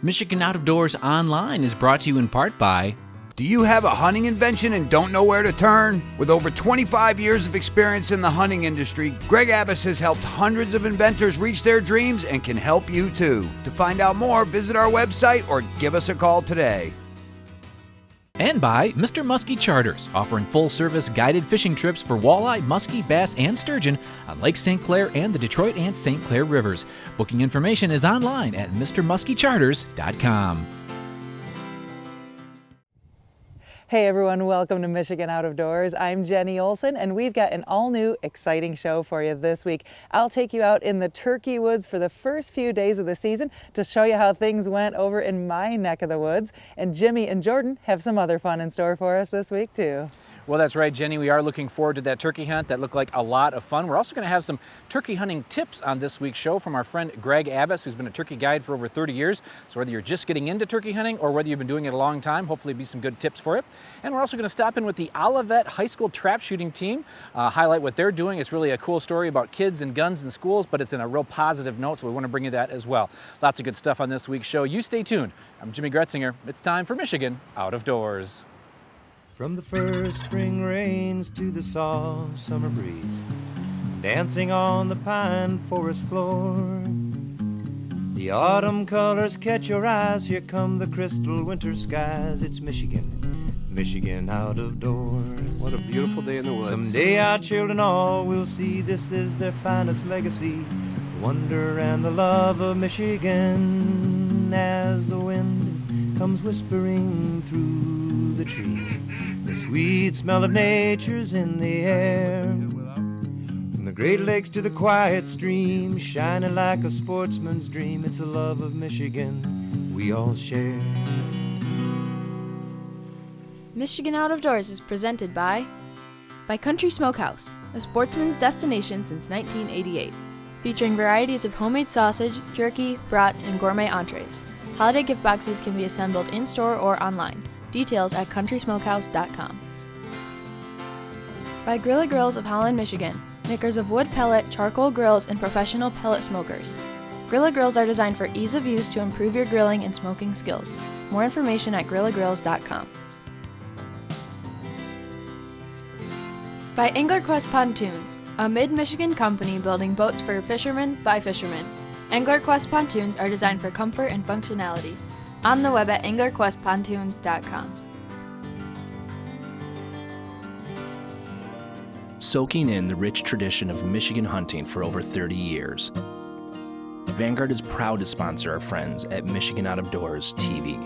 Michigan Out of Doors Online is brought to you in part by... Do you have a hunting invention and don't know where to turn? With over 25 years of experience in the hunting industry, Greg Abbas has helped hundreds of inventors reach their dreams and can help you too. To find out more, visit our website or give us a call today. And by Mr. Muskie Charters, offering full-service guided fishing trips for walleye, muskie, bass, and sturgeon on Lake St. Clair and the Detroit and St. Clair rivers. Booking information is online at mrmuskiecharters.com. Hey everyone, welcome to Michigan Out of Doors. I'm Jenny Olson and we've got an all-new exciting show for you this week. I'll take you out in the turkey woods for the first few days of the season to show you how things went over in my neck of the woods. And Jimmy and Jordan have some other fun in store for us this week too. Well, that's right, Jenny. We are looking forward to that turkey hunt. That looked like a lot of fun. We're also going to have some turkey hunting tips on this week's show from our friend Greg Abbas, who's been a turkey guide for over 30 years. So whether you're just getting into turkey hunting or whether you've been doing it a long time, hopefully be some good tips for it. And we're also going to stop in with the Olivet High School trap shooting team, highlight what they're doing. It's really a cool story about kids and guns in schools, but it's in a real positive note, so we want to bring you that as well. Lots of good stuff on this week's show. You stay tuned. I'm Jimmy Gretzinger. It's time for Michigan Out of Doors. From the first spring rains to the soft summer breeze, dancing on the pine forest floor, the autumn colors catch your eyes. Here come the crystal winter skies. It's Michigan, Michigan out of doors. What a beautiful day in the woods. Someday our children all will see this is their finest legacy, the wonder and the love of Michigan. As the wind comes whispering through the trees, the sweet smell of nature's in the air. From the Great Lakes to the quiet stream, shining like a sportsman's dream. It's a love of Michigan we all share. Michigan Out of Doors is presented by Country Smokehouse, a sportsman's destination since 1988. Featuring varieties of homemade sausage, jerky, brats, and gourmet entrees. Holiday gift boxes can be assembled in-store or online. Details at countrysmokehouse.com. By Grilla Grills of Holland, Michigan, makers of wood pellet, charcoal grills, and professional pellet smokers. Grilla Grills are designed for ease of use to improve your grilling and smoking skills. More information at grillagrills.com. By AnglerQuest Pontoons, a mid-Michigan company building boats for fishermen by fishermen. AnglerQuest pontoons are designed for comfort and functionality. On the web at anglerquestpontoons.com. Soaking in the rich tradition of Michigan hunting for over 30 years, Vanguard is proud to sponsor our friends at Michigan Out of Doors TV.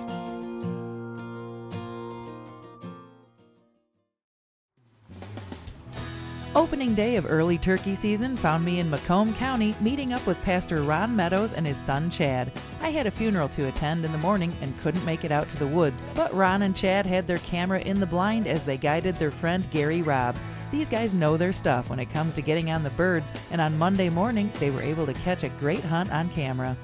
Opening day of early turkey season found me in Macomb County meeting up with Pastor Ron Meadows and his son Chad. I had a funeral to attend in the morning and couldn't make it out to the woods, but Ron and Chad had their camera in the blind as they guided their friend Gary Robb. These guys know their stuff when it comes to getting on the birds, and on Monday morning they were able to catch a great hunt on camera.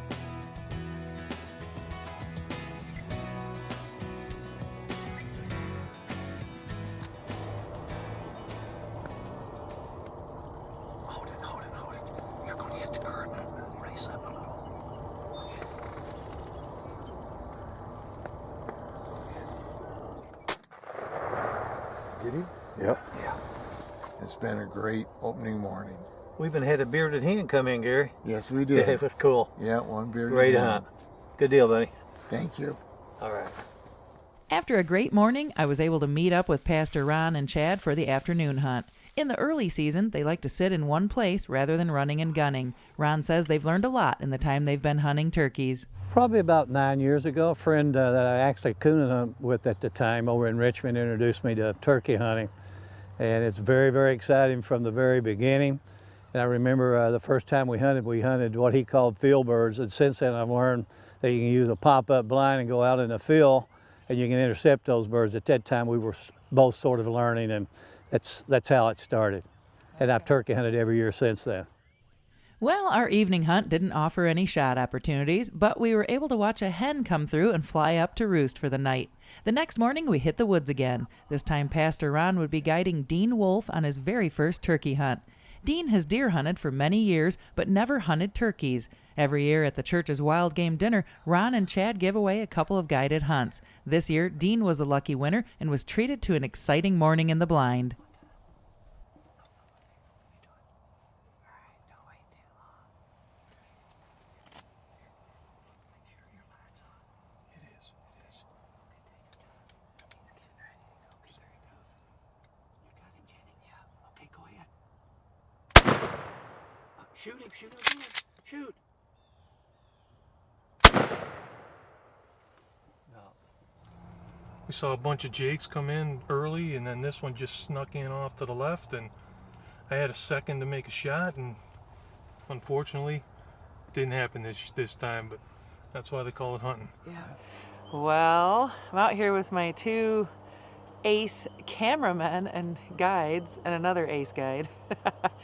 Yep. Yeah. It's been a great opening morning. We even had a bearded hen come in, Gary. Yes, we did. It was cool. Yeah, one bearded Great hen. hunt. Good deal, buddy. Thank you. All right. After a great morning, I was able to meet up with Pastor Ron and Chad for the afternoon hunt. In the early season, they like to sit in one place rather than running and gunning. Ron says they've learned a lot in the time they've been hunting turkeys. Probably about 9 years ago, a friend that I actually coon hunted with at the time over in Richmond introduced me to turkey hunting. And it's very, very exciting from the very beginning. And I remember the first time we hunted what he called field birds. And since then I've learned that you can use a pop-up blind and go out in the field and you can intercept those birds. At that time we were both sort of learning, and that's how it started. And I've turkey hunted every year since then. Well, our evening hunt didn't offer any shot opportunities, but we were able to watch a hen come through and fly up to roost for the night. The next morning, we hit the woods again. This time, Pastor Ron would be guiding Dean Wolf on his very first turkey hunt. Dean has deer hunted for many years, but never hunted turkeys. Every year at the church's wild game dinner, Ron and Chad give away a couple of guided hunts. This year, Dean was the lucky winner and was treated to an exciting morning in the blind. Shoot him, shoot him, shoot. We saw a bunch of jakes come in early, and then this one just snuck in off to the left, and I had a second to make a shot, and unfortunately didn't happen this time, but that's why they call it hunting. Yeah. Well, I'm out here with my two ace cameramen and guides and another ace guide.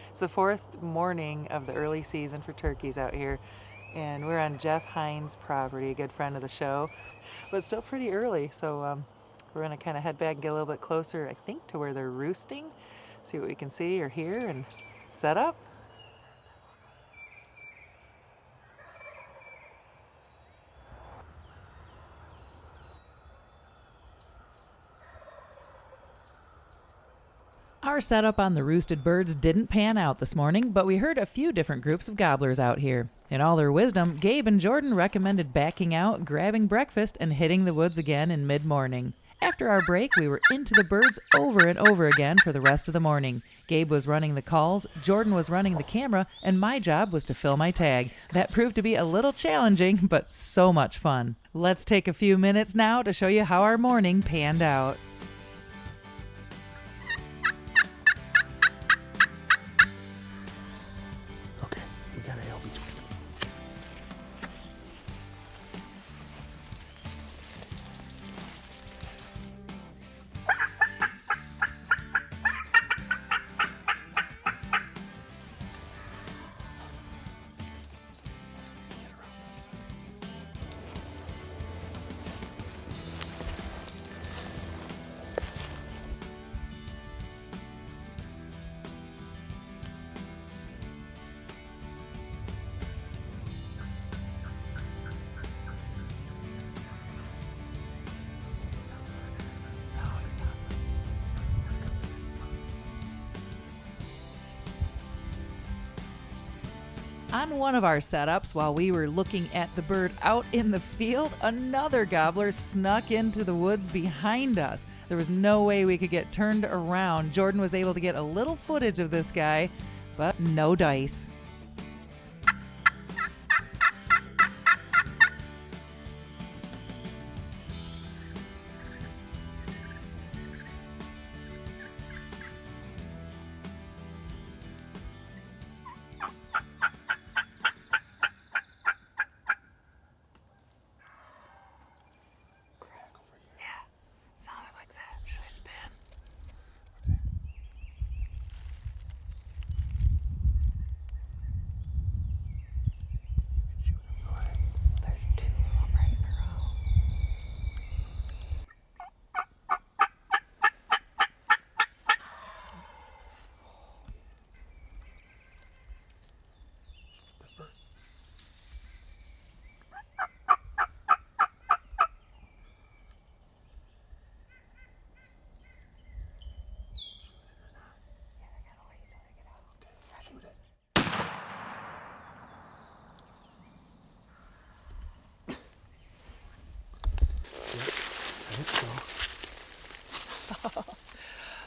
It's the fourth morning of the early season for turkeys out here, and we're on Jeff Hines' property, a good friend of the show, but still pretty early, so we're going to kind of head back and get a little bit closer, I think, to where they're roosting, see what we can see or hear, and set up. Our setup on the roosted birds didn't pan out this morning, but we heard a few different groups of gobblers out here. In all their wisdom, Gabe and Jordan recommended backing out, grabbing breakfast, and hitting the woods again in mid-morning. After our break, we were into the birds over and over again for the rest of the morning. Gabe was running the calls, Jordan was running the camera, and my job was to fill my tag. That proved to be a little challenging, but so much fun. Let's take a few minutes now to show you how our morning panned out. On one of our setups, while we were looking at the bird out in the field, another gobbler snuck into the woods behind us. There was no way we could get turned around. Jordan was able to get a little footage of this guy, but no dice.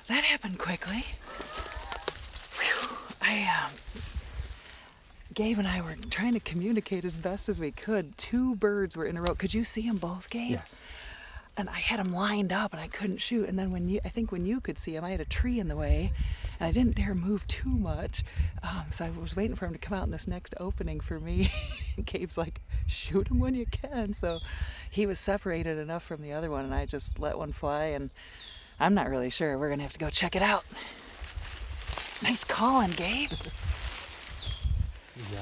That happened quickly. Whew. Gabe and I were trying to communicate as best as we could. Two birds were in a row. Could you see them both, Gabe? Yes. And I had them lined up and I couldn't shoot. And then I think when you could see them, I had a tree in the way and I didn't dare move too much. So I was waiting for him to come out in this next opening for me. Gabe's like, shoot him when you can. So he was separated enough from the other one and I just let one fly, and I'm not really sure. We're gonna have to go check it out. Nice calling, Gabe. Yeah.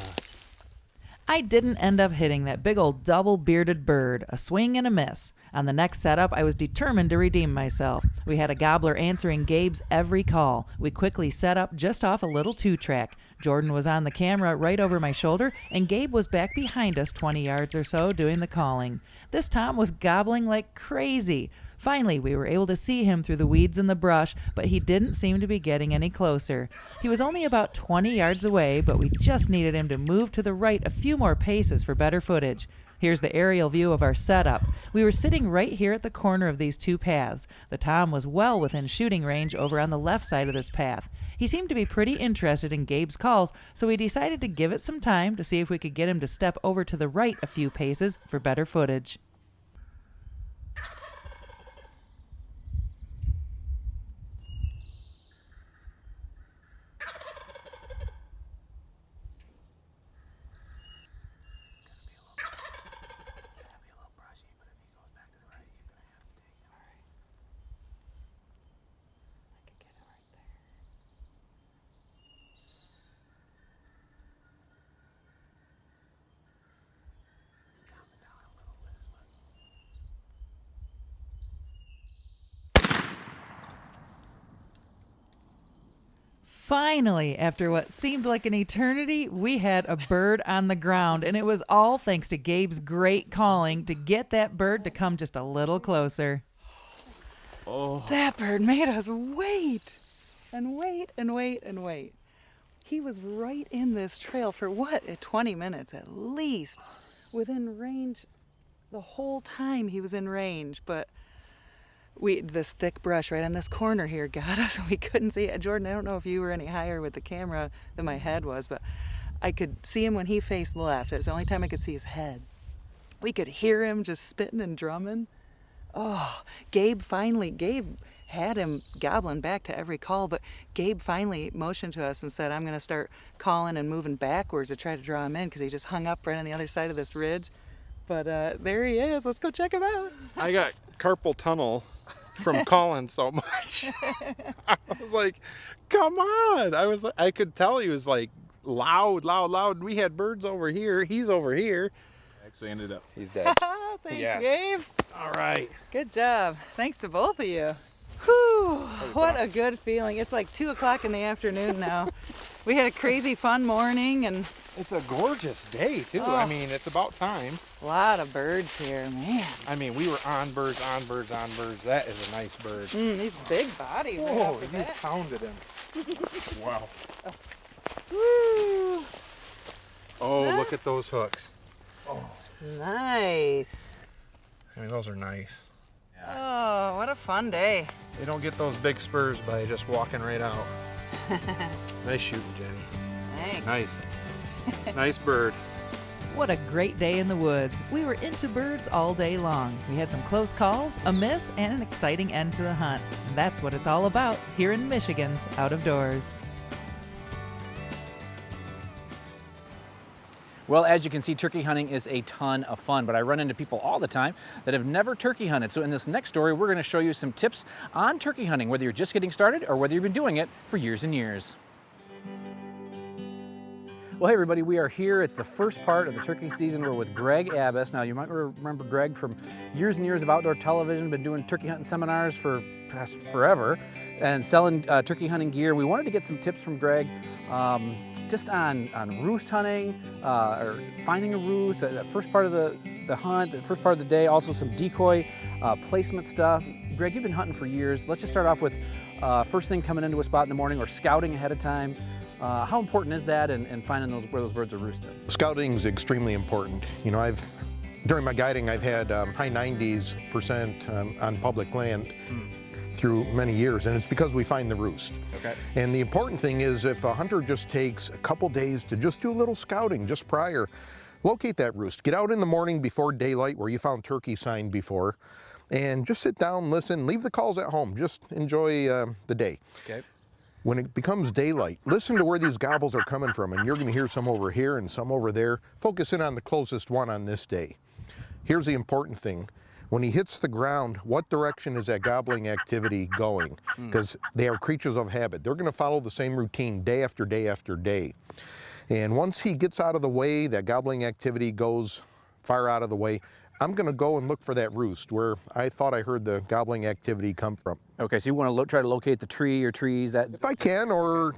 I didn't end up hitting that big old double-bearded bird, a swing and a miss. On the next setup, I was determined to redeem myself. We had a gobbler answering Gabe's every call. We quickly set up just off a little 2-track. Jordan was on the camera right over my shoulder, and Gabe was back behind us 20 yards or so doing the calling. This tom was gobbling like crazy. Finally, we were able to see him through the weeds and the brush, but he didn't seem to be getting any closer. He was only about 20 yards away, but we just needed him to move to the right a few more paces for better footage. Here's the aerial view of our setup. We were sitting right here at the corner of these two paths. The tom was well within shooting range over on the left side of this path. He seemed to be pretty interested in Gabe's calls, so we decided to give it some time to see if we could get him to step over to the right a few paces for better footage. Finally, after what seemed like an eternity, we had a bird on the ground, and it was all thanks to Gabe's great calling to get that bird to come just a little closer. Oh. That bird made us wait and wait and wait and wait. He was right in this trail for 20 minutes at least, within range the whole time he was in range, but this thick brush right on this corner here got us. We couldn't see it. Jordan, I don't know if you were any higher with the camera than my head was, but I could see him when he faced left. It was the only time I could see his head. We could hear him just spitting and drumming. Oh, Gabe had him gobbling back to every call, but Gabe finally motioned to us and said, I'm going to start calling and moving backwards to try to draw him in, because he just hung up right on the other side of this ridge. But there he is. Let's go check him out. I got carpal tunnel from calling so much. I was like, come on. I could tell he was like loud. We had birds over here. He's over here. Actually ended up, he's dead. Thanks, Yes. Gabe. All right. Good job. Thanks to both of you. Whew, what a good feeling. It's like 2 o'clock in the afternoon now. We had a crazy fun morning, and it's a gorgeous day too. Oh. I mean, it's about time. A lot of birds here, man. I mean, we were on birds. That is a nice bird. He's big body. Right Whoa, off the you bat. pounded him. Wow. Woo. Oh, look at those hooks. Oh, Nice. I mean, those are nice. Oh, what a fun day. They don't get those big spurs by just walking right out. Nice shooting, Jenny. Thanks. Nice. Nice bird. What a great day in the woods. We were into birds all day long. We had some close calls, a miss, and an exciting end to the hunt. And that's what it's all about here in Michigan's Out of Doors. Well, as you can see, turkey hunting is a ton of fun, but I run into people all the time that have never turkey hunted. So in this next story, we're going to show you some tips on turkey hunting, whether you're just getting started or whether you've been doing it for years and years. Well, hey everybody, we are here. It's the first part of the turkey season. We're with Greg Abbas. Now, you might remember Greg from years and years of outdoor television, been doing turkey hunting seminars for past forever, and selling turkey hunting gear. We wanted to get some tips from Greg just on roost hunting, or finding a roost, the first part of the hunt, the first part of the day, also some decoy placement stuff. Greg, you've been hunting for years. Let's just start off with first thing coming into a spot in the morning or scouting ahead of time. How important is that in finding where those birds are roosting? Scouting is extremely important. You know, during my guiding, I've had high 90% on public land through many years, and it's because we find the roost. Okay. And the important thing is, if a hunter just takes a couple days to just do a little scouting just prior, locate that roost. Get out in the morning before daylight where you found turkey sign before, and just sit down, listen, leave the calls at home. Just enjoy the day. Okay. When it becomes daylight, listen to where these gobbles are coming from, and you're going to hear some over here and some over there. Focus in on the closest one on this day. Here's the important thing. When he hits the ground, what direction is that gobbling activity going? Because they are creatures of habit. They're going to follow the same routine day after day after day. And once he gets out of the way, that gobbling activity goes far out of the way, I'm going to go and look for that roost where I thought I heard the gobbling activity come from. Okay, so you want to try to locate the tree or trees that... If I can, or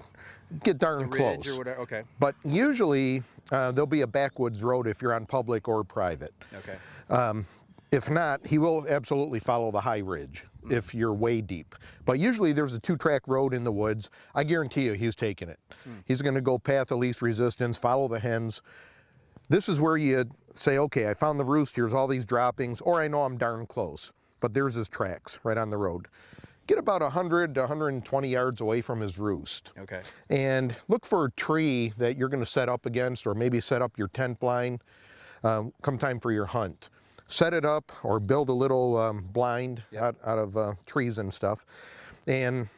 get darn ridge close. or whatever. Okay. But usually there'll be a backwoods road if you're on public or private. Okay. If not, he will absolutely follow the high ridge if you're way deep. But usually there's a 2-track road in the woods. I guarantee you he's taking it. He's going to go path of least resistance, follow the hens. This is where you say, okay, I found the roost, here's all these droppings, or I know I'm darn close. But there's his tracks right on the road. Get about 100 to 120 yards away from his roost. Okay. And look for a tree that you're going to set up against, or maybe set up your tent blind come time for your hunt. Set it up or build a little blind out of trees and stuff. And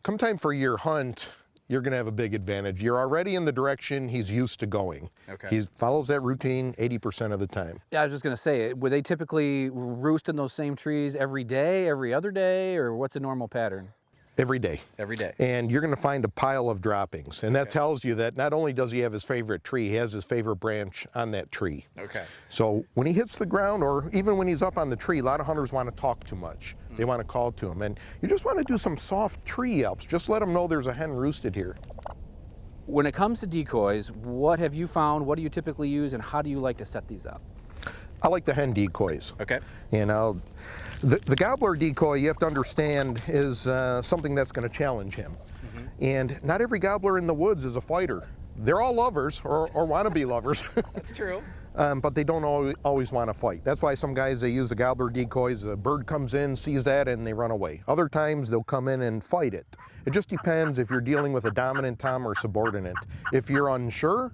come time for your hunt, you're going to have a big advantage. You're already in the direction he's used to going. Okay. He follows that routine 80% of the time. Yeah, I was just going to say, would they typically roost in those same trees every day, every other day, or what's a normal pattern? Every day. Every day. And you're going to find a pile of droppings. And that tells you that not only does he have his favorite tree, he has his favorite branch on that tree. Okay. So when he hits the ground, or even when he's up on the tree, a lot of hunters want to talk too much. They want to call to him. And you just want to do some soft tree yelps. Just let him know there's a hen roosted here. When it comes to decoys, what have you found? What do you typically use, and how do you like to set these up? I like the hen decoys. Okay. You know, the gobbler decoy, you have to understand, is something that's going to challenge him. And not every gobbler in the woods is a fighter. They're all lovers, or want to be lovers. That's true. But they don't always want to fight. That's why some guys, they use the gobbler decoys. A bird comes in, sees that, and they run away. Other times, they'll come in and fight it. It just depends if you're dealing with a dominant tom or subordinate. If you're unsure,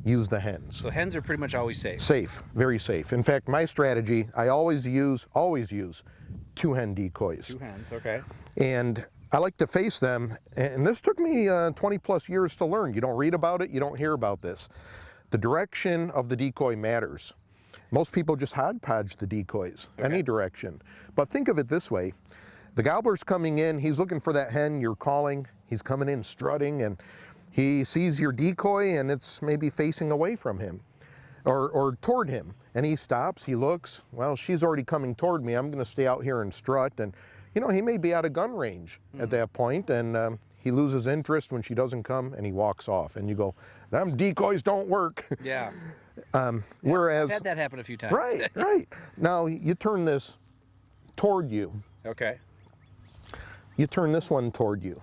use the hens. So hens are pretty much always safe? Safe, very safe. In fact, my strategy, I always use 2 hen decoys. 2 hens, okay. And I like to face them, and this took me 20 plus years to learn. You don't read about it, you don't hear about this. The direction of the decoy matters. Most people just hodgepodge the decoys, any direction. But think of it this way. The gobbler's coming in, he's looking for that hen you're calling, he's coming in strutting, and he sees your decoy and it's maybe facing away from him or toward him. And he stops, he looks, well, she's already coming toward me, I'm gonna stay out here and strut. And you know, he may be out of gun range at that point, and he loses interest when she doesn't come, and he walks off. And you go, them decoys don't work. Yeah. Whereas, I've had that happen a few times. Right, right. Now you turn this toward you. Okay. You turn this one toward you.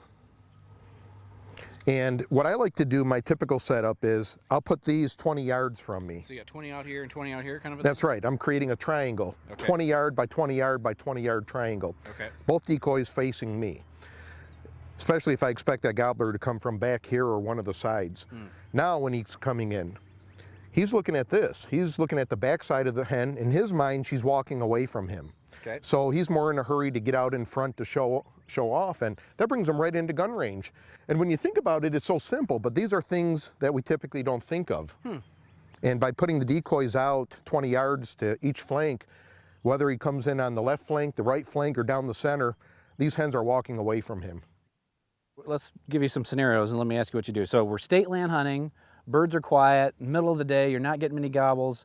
And what I like to do, my typical setup is, I'll put these 20 yards from me. So you got 20 out here and 20 out here, kind of a That's right, I'm creating a triangle. Okay. 20 yard by 20 yard by 20 yard triangle. Okay. Both decoys facing me. Especially if I expect that gobbler to come from back here or one of the sides. Now when he's coming in, he's looking at this. He's looking at the back side of the hen. In his mind, she's walking away from him. Okay. So he's more in a hurry to get out in front to show off, and that brings him right into gun range. And when you think about it, it's so simple, but these are things that we typically don't think of. And by putting the decoys out 20 yards to each flank, whether he comes in on the left flank, the right flank, or down the center, these hens are walking away from him. Let's give you some scenarios and let me ask you what you do. So we're state land hunting, birds are quiet, middle of the day, you're not getting many gobbles.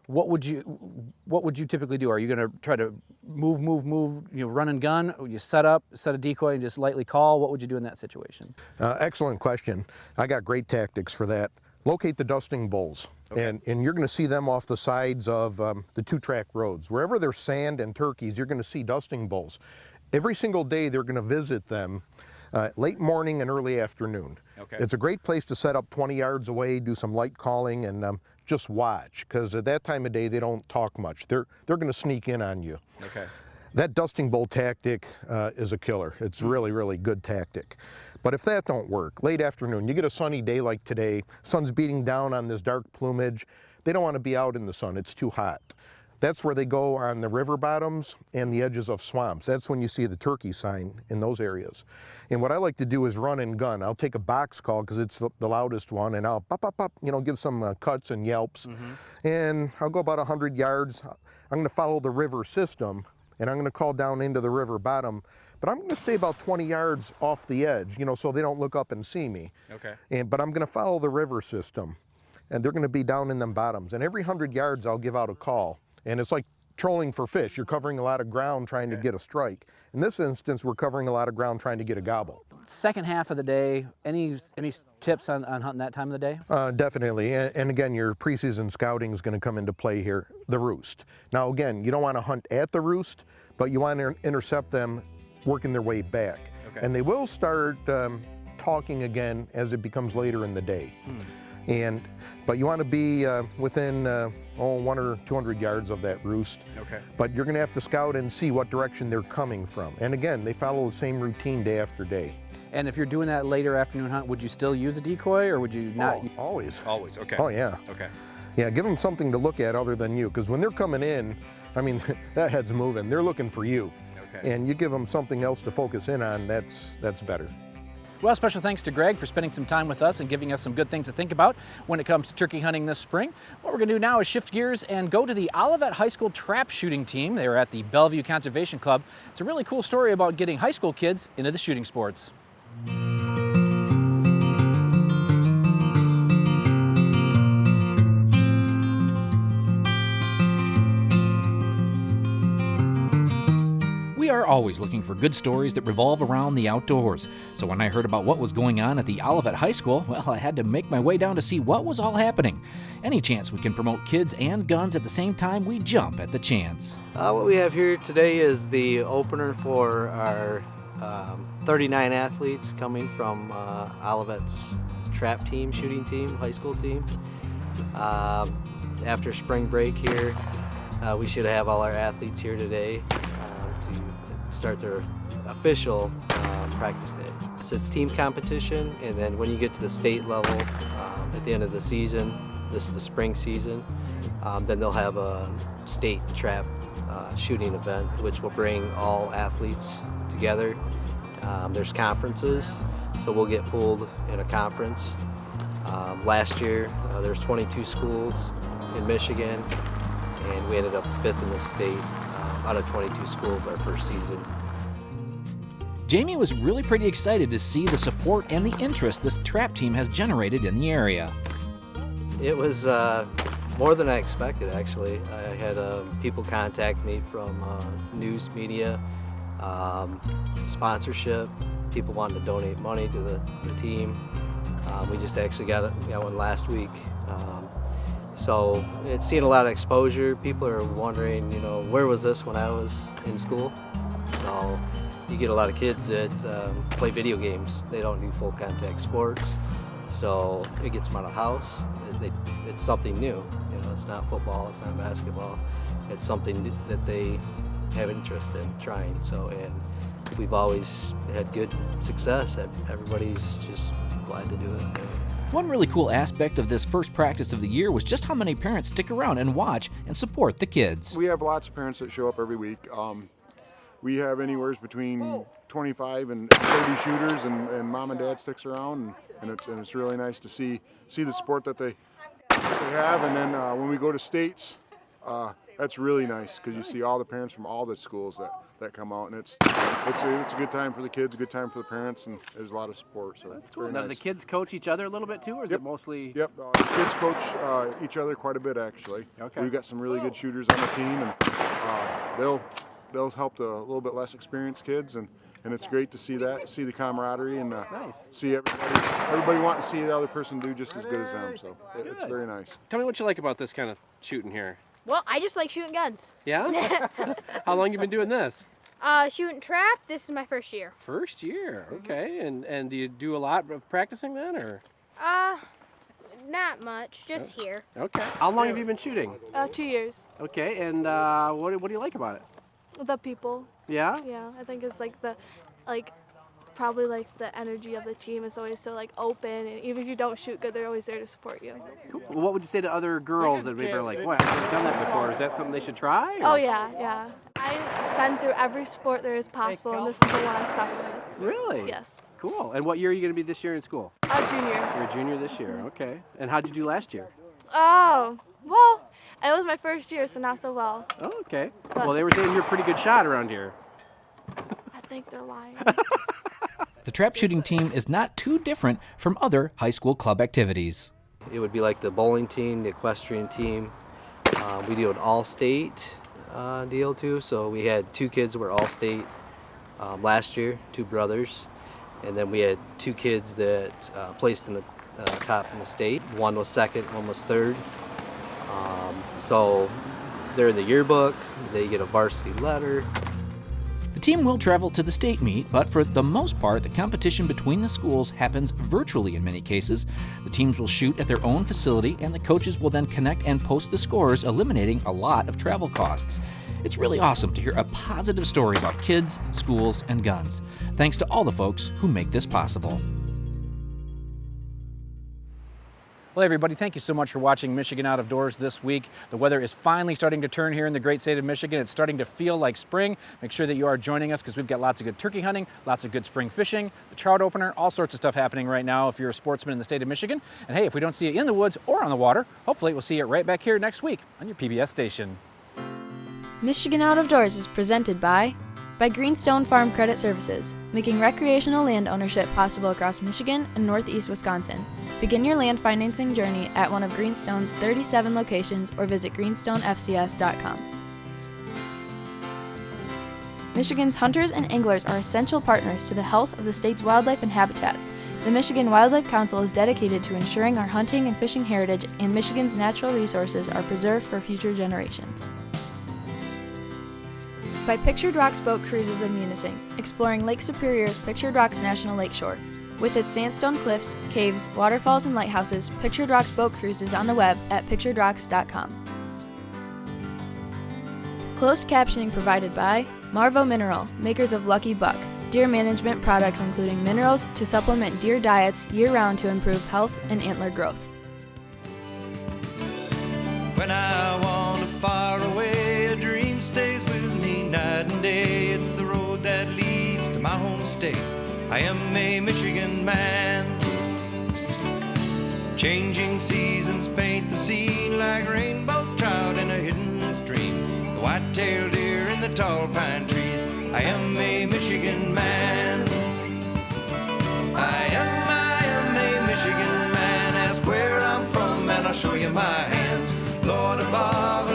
What would you typically do? Are you going to try to move, you know, run and gun? Or you set a decoy and just lightly call? What would you do in that situation? Excellent question. I got great tactics for that. Locate the dusting bulls. Okay. And you're going to see them off the sides of the 2-track roads. Wherever there's sand and turkeys, you're going to see dusting bulls. Every single day they're going to visit them late morning and early afternoon. Okay. It's a great place to set up 20 yards away, do some light calling, and just watch, because at that time of day they don't talk much. They're going to sneak in on you. Okay. That dusting bull tactic is a killer. It's really, really good tactic. But if that don't work, late afternoon, you get a sunny day like today, sun's beating down on this dark plumage, they don't want to be out in the sun, it's too hot. That's where they go on the river bottoms and the edges of swamps. That's when you see the turkey sign in those areas. And what I like to do is run and gun. I'll take a box call because it's the loudest one, and I'll pop, pop, pop, you know, give some cuts and yelps. And I'll go about 100 yards. I'm going to follow the river system, and I'm going to call down into the river bottom. But I'm going to stay about 20 yards off the edge, you know, so they don't look up and see me. Okay. But I'm going to follow the river system, and they're going to be down in them bottoms. And every 100 yards, I'll give out a call. And it's like trolling for fish. You're covering a lot of ground trying to get a strike. In this instance, we're covering a lot of ground trying to get a gobble. Second half of the day, any tips on hunting that time of the day? Definitely, and again, your preseason scouting is going to come into play here, the roost. Now again, you don't want to hunt at the roost, but you want to intercept them working their way back. Okay. And they will start talking again as it becomes later in the day. But you want to be within 100 or 200 yards of that roost. Okay. But you're going to have to scout and see what direction they're coming from. And again, they follow the same routine day after day. And if you're doing that later afternoon hunt, would you still use a decoy, or would you not? Oh, always. Always, okay. Oh, yeah. Okay. Yeah, give them something to look at other than you, because when they're coming in, I mean, that head's moving. They're looking for you. Okay. And you give them something else to focus in on, that's better. Well, special thanks to Greg for spending some time with us and giving us some good things to think about when it comes to turkey hunting this spring. What we're going to do now is shift gears and go to the Olivet High School trap shooting team. They are at the Bellevue Conservation Club. It's a really cool story about getting high school kids into the shooting sports. We are always looking for good stories that revolve around the outdoors. So when I heard about what was going on at the Olivet High School, well, I had to make my way down to see what was all happening. Any chance we can promote kids and guns at the same time, we jump at the chance. What we have here today is the opener for our 39 athletes coming from Olivet's trap team, shooting team, high school team. After spring break here, we should have all our athletes here today to start their official practice day. So it's team competition, and then when you get to the state level at the end of the season, this is the spring season, then they'll have a state trap shooting event, which will bring all athletes together. There's conferences, so we'll get pulled in a conference. Last year, there's 22 schools in Michigan, and we ended up 5th in the state out of 22 schools our first season. Jamie was really pretty excited to see the support and the interest this trap team has generated in the area. It was more than I expected, actually. I had people contact me from news media, sponsorship, people wanting to donate money to the team. We just actually got one last week. So it's seen a lot of exposure. People are wondering, where was this when I was in school? So you get a lot of kids that play video games. They don't do full contact sports. So it gets them out of the house. It's something new. It's not football, it's not basketball. It's something that they have interest in trying. And we've always had good success. Everybody's just glad to do it. One really cool aspect of this first practice of the year was just how many parents stick around and watch and support the kids. We have lots of parents that show up every week. We have anywhere between 25 and 30 shooters, and mom and dad sticks around, and it's really nice to see the support that they have. And then when we go to states, that's really nice because you see all the parents from all the schools that come out, and it's a good time for the kids, a good time for the parents, and there's a lot of support. So it's very Now, nice. do the kids coach each other a little bit too, or is it mostly? Yep, kids coach each other quite a bit actually. Okay. We've got some really good shooters on the team, and they'll help the little bit less experienced kids, and it's great to see the camaraderie, and see everybody wanting to see the other person do just as good as them. So it's very nice. Tell me what you like about this kind of shooting here. Well, I just like shooting guns. Yeah? How long you been doing this? Shooting trap, this is my first year. First year, okay. And do you do a lot of practicing then, or? Not much, just here. Okay. How long have you been shooting? 2 years. Okay, and what do you like about it? The people. Yeah? Yeah, I think it's probably the energy of the team is always so open, and even if you don't shoot good, they're always there to support you. Cool. Well, what would you say to other girls that maybe are like, "Wow, I've never done that before"? Is that something they should try? Or? Oh yeah. I've been through every sport there is possible, and this is the one I stuck with. Really? Yes. Cool. And what year are you going to be this year in school? Junior. You're a junior this year. Okay. And how'd you do last year? Oh, well, it was my first year, so not so well. Oh, okay. Well, they were saying you're a pretty good shot around here. I think they're lying. The trap shooting team is not too different from other high school club activities. It would be like the bowling team, the equestrian team. We do an all-state deal too. So we had 2 kids that were all-state last year, 2 brothers, and then we had 2 kids that placed in the top in the state. One was second, one was third. So they're in the yearbook. They get a varsity letter. The team will travel to the state meet, but for the most part, the competition between the schools happens virtually in many cases. The teams will shoot at their own facility, and the coaches will then connect and post the scores, eliminating a lot of travel costs. It's really awesome to hear a positive story about kids, schools, and guns. Thanks to all the folks who make this possible. Well, everybody, thank you so much for watching Michigan Out of Doors this week. The weather is finally starting to turn here in the great state of Michigan. It's starting to feel like spring. Make sure that you are joining us because we've got lots of good turkey hunting, lots of good spring fishing, the trout opener, all sorts of stuff happening right now if you're a sportsman in the state of Michigan. And hey, if we don't see you in the woods or on the water, hopefully we'll see you right back here next week on your PBS station. Michigan Out of Doors is presented by Greenstone Farm Credit Services, making recreational land ownership possible across Michigan and northeast Wisconsin. Begin your land financing journey at one of Greenstone's 37 locations or visit greenstonefcs.com. Michigan's hunters and anglers are essential partners to the health of the state's wildlife and habitats. The Michigan Wildlife Council is dedicated to ensuring our hunting and fishing heritage and Michigan's natural resources are preserved for future generations. By Pictured Rocks Boat Cruises of Munising, exploring Lake Superior's Pictured Rocks National Lakeshore. With its sandstone cliffs, caves, waterfalls, and lighthouses, Pictured Rocks Boat Cruises on the web at picturedrocks.com. Closed captioning provided by Marvo Mineral, makers of Lucky Buck, deer management products including minerals to supplement deer diets year-round to improve health and antler growth. When I wander far away, a dream stays with me night and day. It's the road that leads to my home state. I am a Michigan man. Changing seasons paint the scene like rainbow trout in a hidden stream. The white-tailed deer in the tall pine trees. I am a Michigan man. I am a Michigan man. Ask where I'm from and I'll show you my hands. Lord above